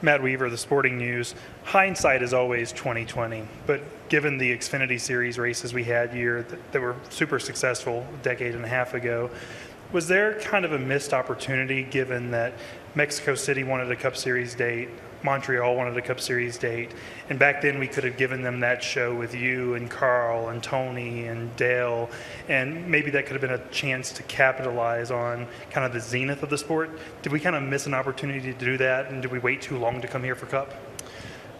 Matt Weaver, The Sporting News. Hindsight is always 2020, but given the Xfinity Series races we had here that were super successful a decade and a half ago, was there kind of a missed opportunity given that Mexico City wanted a Cup Series date, Montreal wanted a Cup Series date, and back then we could have given them that show with you and Carl and Tony and Dale, and maybe that could have been a chance to capitalize on kind of the zenith of the sport. Did we kind of miss an opportunity to do that, and did we wait too long to come here for Cup?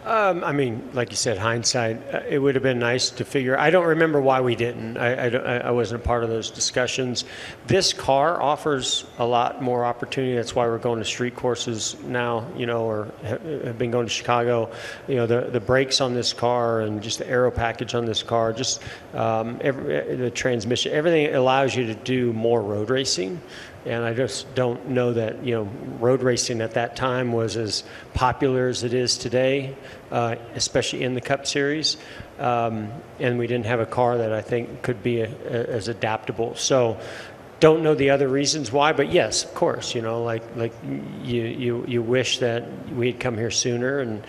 I mean, like you said, hindsight, it would have been nice to figure. I don't remember why we didn't. I wasn't a part of those discussions. This car offers a lot more opportunity. That's why we're going to street courses now, or have been going to Chicago. The brakes on this car and just the aero package on this car, just the transmission, everything allows you to do more road racing. And I just don't know that, road racing at that time was as popular as it is today, especially in the Cup Series. And we didn't have a car that I think could be as adaptable. So don't know the other reasons why, but yes, of course, like you wish that we had come here sooner, and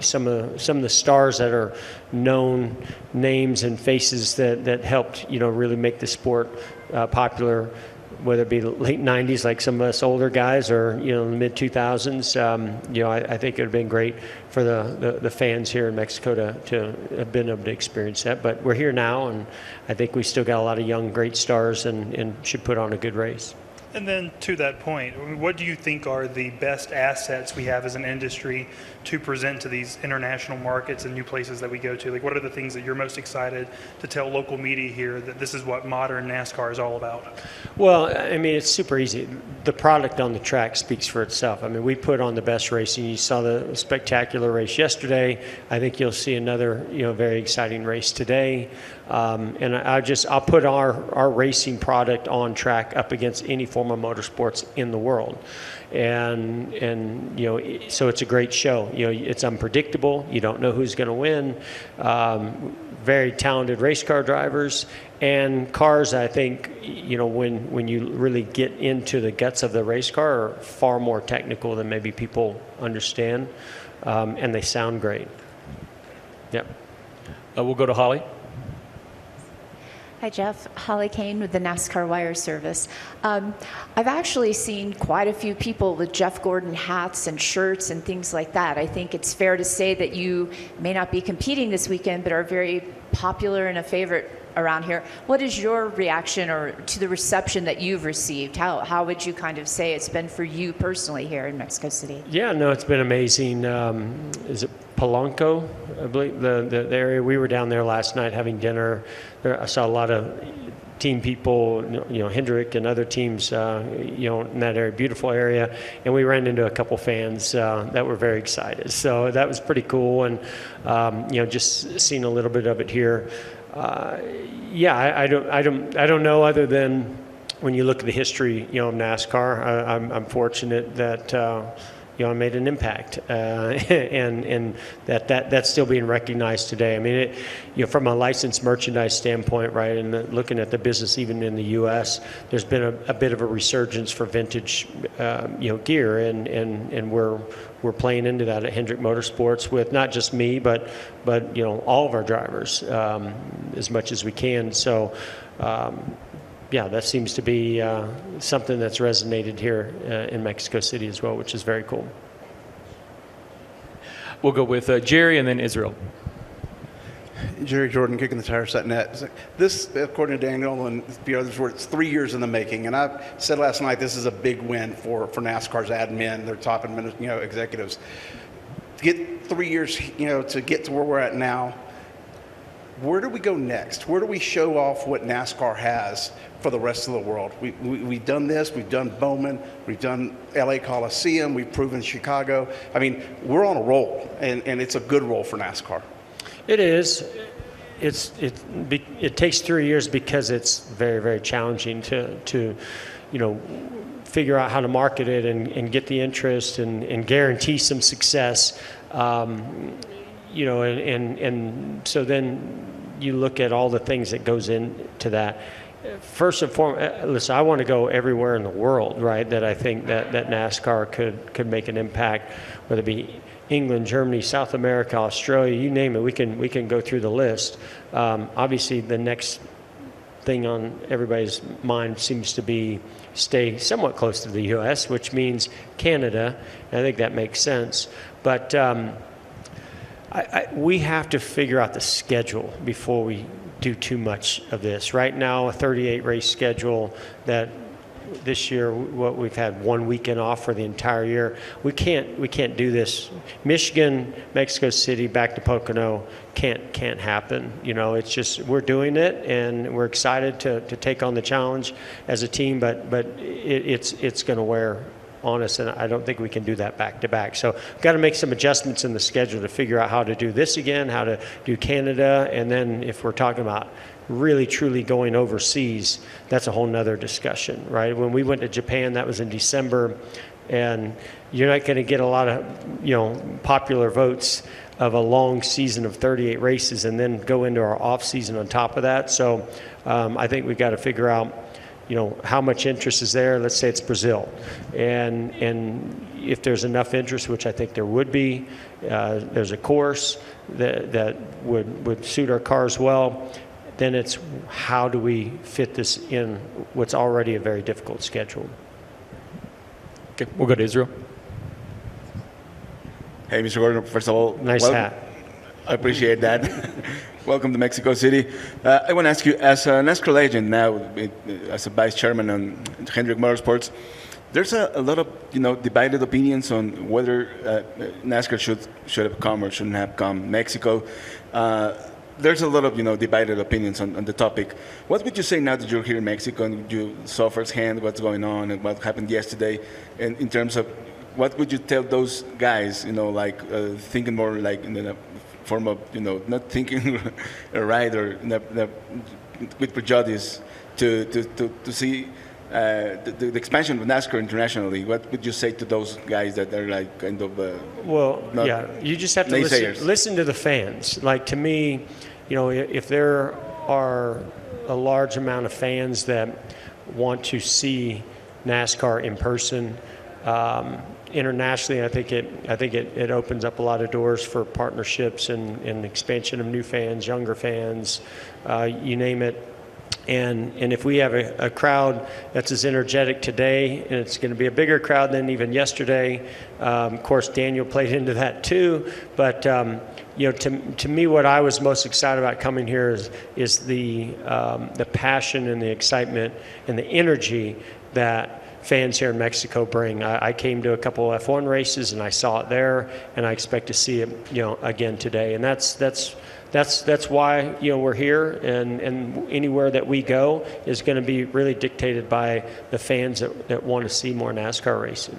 some of the stars that are known names and faces that helped, really make the sport popular, whether it be the late 90s, like some of us older guys, or, in the mid 2000s, I think it would have been great for the fans here in Mexico to have been able to experience that. But we're here now, and I think we still got a lot of young, great stars and should put on a good race. And then to that point, what do you think are the best assets we have as an industry to present to these international markets and new places that we go to? Like, what are the things that you're most excited to tell local media here that this is what modern NASCAR is all about? Well, I mean, it's super easy. The product on the track speaks for itself. I mean, we put on the best racing. You saw the spectacular race yesterday. I think you'll see another, very exciting race today. And I'll put our racing product on track up against any form of motorsports in the world. And so it's a great show. It's unpredictable. You don't know who's going to win. Very talented race car drivers and cars. I think when you really get into the guts of the race car, are far more technical than maybe people understand, and they sound great. Yep. We'll go to Holly. Hi, Jeff. Holly Kane with the NASCAR Wire Service. I've actually seen quite a few people with Jeff Gordon hats and shirts and things like that. I think it's fair to say that you may not be competing this weekend, but are very popular and a favorite around here. What is your reaction or to the reception that you've received? How would you kind of say it's been for you personally here in Mexico City? Yeah, no, it's been amazing. Is it Polanco? I believe the area. We were down there last night having dinner. I saw a lot of team people, Hendrick and other teams, in that area, beautiful area. And we ran into a couple fans that were very excited. So that was pretty cool. And, just seeing a little bit of it here. I don't know, other than when you look at the history, of NASCAR. I'm fortunate that I made an impact, and that's still being recognized today. I mean, from a licensed merchandise standpoint, right, and looking at the business even in the U.S., there's been a bit of a resurgence for vintage, gear, and we're playing into that at Hendrick Motorsports with not just me, but all of our drivers as much as we can. So. That seems to be something that's resonated here in Mexico City as well, which is very cool. We'll go with Jerry and then Israel. Jerry Jordan, Kicking the Tires.net. This, according to Daniel and the others, it's 3 years in the making. And I said last night this is a big win for NASCAR's admin, their top executives. To get 3 years, to get to where we're at now, where do we go next? Where do we show off what NASCAR has for the rest of the world? We've done this. We've done Bowman. We've done LA Coliseum. We've proven Chicago. I mean, we're on a roll, and it's a good roll for NASCAR. It is. It takes 3 years because it's very, very challenging to figure out how to market it and get the interest and guarantee some success. And so then you look at all the things that goes into that. first and foremost, listen, I want to go everywhere in the world, right? That I think that NASCAR could make an impact, whether it be England, Germany, South America, Australia, you name it. We can go through the list. Obviously, the next thing on everybody's mind seems to be stay somewhat close to the U.S., which means Canada. And I think that makes sense. But we have to figure out the schedule before we do too much of this. Right now, a 38 race schedule that this year, what we've had 1 weekend off for the entire year. We can't do this. Michigan, Mexico City, back to Pocono can't happen. You know, it's just we're doing it and we're excited to take on the challenge as a team. But it's going to wear on us, and I don't think we can do that back to back. So we've got to make some adjustments in the schedule to figure out how to do this again, how to do Canada, and then if we're talking about really truly going overseas, that's a whole nother discussion, right? When we went to Japan, that was in December, and you're not going to get a lot of, popular votes of a long season of 38 races and then go into our off season on top of that. So I think we've got to figure out, how much interest is there. Let's say it's Brazil, and if there's enough interest, which I think there would be, there's a course that would suit our cars well. Then it's how do we fit this in what's already a very difficult schedule. Okay, we'll go to Israel. Hey, Mr. Gordon, first of all, Nice hat. I appreciate that. Welcome to Mexico City. I want to ask you, as a NASCAR legend now, as a vice chairman on Hendrick Motorsports, there's a lot of divided opinions on whether NASCAR should have come or shouldn't have come. Mexico. There's a lot of divided opinions on the topic. What would you say now that you're here in Mexico and you saw firsthand what's going on and what happened yesterday, and in terms of what would you tell those guys, thinking more like in the form of, not thinking right or with prejudice to see the expansion of NASCAR internationally? What would you say to those guys that are like kind of you just have to listen to the fans. Like, to me, if there are a large amount of fans that want to see NASCAR in person, internationally, I think it opens up a lot of doors for partnerships and expansion of new fans, younger fans, you name it. And if we have a crowd that's as energetic today, and it's going to be a bigger crowd than even yesterday, of course, Daniel played into that too. But to me, what I was most excited about coming here is the passion and the excitement and the energy that fans here in Mexico bring. I came to a couple of F1 races and I saw it there, and I expect to see it again today. And that's why we're here, and anywhere that we go is going to be really dictated by the fans that want to see more NASCAR racing.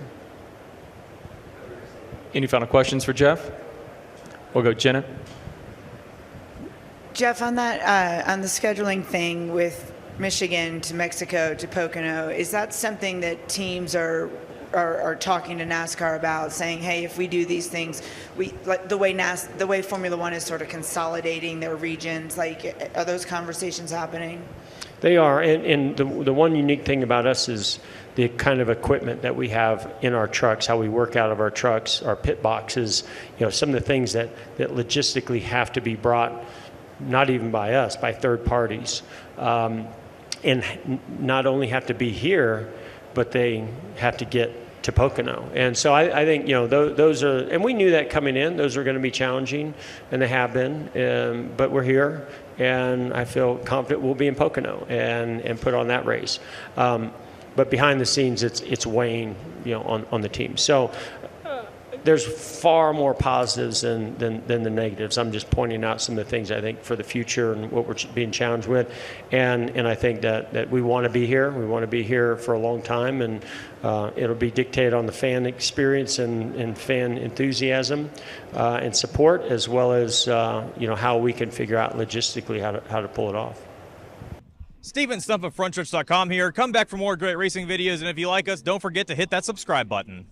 Any final questions for Jeff? We'll go Jenna. Jeff, on that on the scheduling thing with Michigan to Mexico to Pocono, is that something that teams are talking to NASCAR about, saying, hey, if we do these things, we like the way Formula One is sort of consolidating their regions, like, are those conversations happening? They are, and the one unique thing about us is the kind of equipment that we have in our trucks, how we work out of our trucks, our pit boxes, some of the things that logistically have to be brought, not even by us, by third parties, and not only have to be here, but they have to get to Pocono. And so I think, those are, and we knew that coming in, those are going to be challenging, and they have been, but we're here, and I feel confident we'll be in Pocono and put on that race. But behind the scenes, it's weighing, on the team. So there's far more positives than the negatives. I'm just pointing out some of the things I think for the future and what we're being challenged with. And I think that we want to be here. We want to be here for a long time, and it'll be dictated on the fan experience and fan enthusiasm and support, as well as how we can figure out logistically how to pull it off. Steven Stump of FrontStretch.com here. Come back for more great racing videos, and if you like us, don't forget to hit that subscribe button.